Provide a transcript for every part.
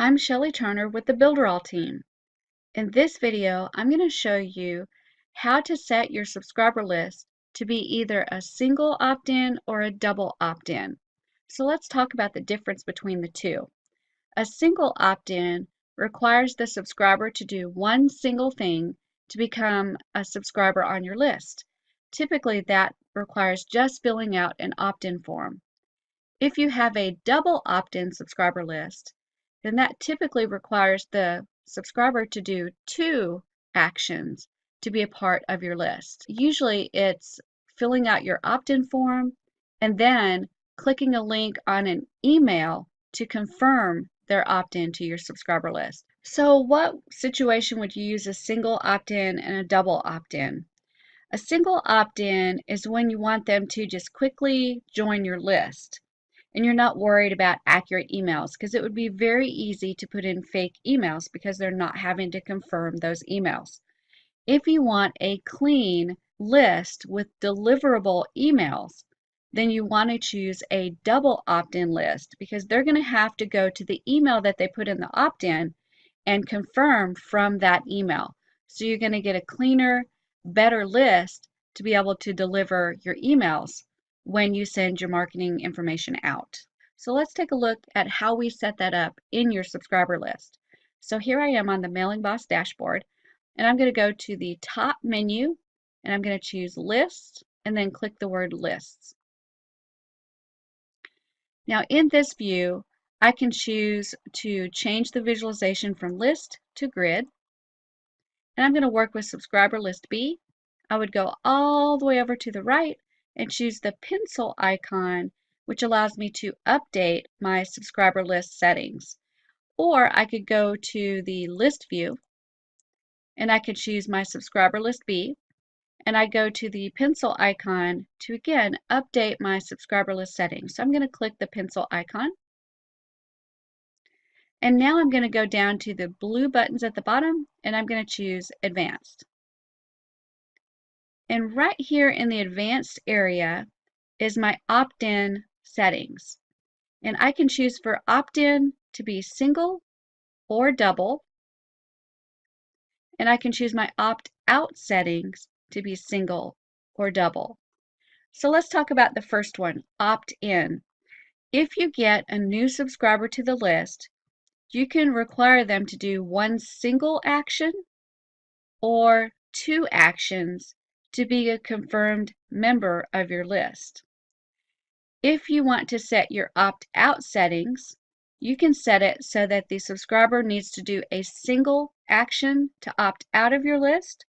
I'm Shelley Turner with the Builderall team. In this video, I'm going to show you how to set your subscriber list to be either a single opt-in or a double opt-in. So let's talk about the difference between the two. A single opt-in requires the subscriber to do one single thing to become a subscriber on your list. Typically, that requires just filling out an opt-in form. If you have a double opt-in subscriber list, then that typically requires the subscriber to do two actions to be a part of your list. Usually it's filling out your opt-in form and then clicking a link on an email to confirm their opt-in to your subscriber list. So what situation would you use a single opt-in and a double opt-in? A single opt-in is when you want them to just quickly join your list and you're not worried about accurate emails, because it would be very easy to put in fake emails because they're not having to confirm those emails. If you want a clean list with deliverable emails, then you want to choose a double opt-in list because they're going to have to go to the email that they put in the opt-in and confirm from that email. So you're going to get a cleaner, better list to be able to deliver your emails when you send your marketing information out. So let's take a look at how we set that up in your subscriber list. So here I am on the Mailing Boss dashboard, and I'm going to go to the top menu, and I'm going to choose List, and then click the word Lists. Now in this view, I can choose to change the visualization from list to grid, and I'm going to work with subscriber list B. I would go all the way over to the right and choose the pencil icon, which allows me to update my subscriber list settings. Or I could go to the list view and I could choose my subscriber list B, and I go to the pencil icon to again update my subscriber list settings. So I'm going to click the pencil icon. And now I'm going to go down to the blue buttons at the bottom and I'm going to choose Advanced. And right here in the Advanced area is my opt-in settings. And I can choose for opt-in to be single or double. And I can choose my opt-out settings to be single or double. So let's talk about the first one, opt-in. If you get a new subscriber to the list, you can require them to do one single action or two actions to be a confirmed member of your list. If you want to set your opt-out settings, you can set it so that the subscriber needs to do a single action to opt out of your list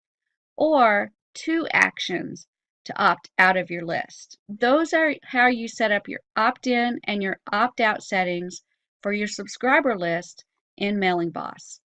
or two actions to opt out of your list. Those are how you set up your opt-in and your opt-out settings for your subscriber list in Mailing Boss.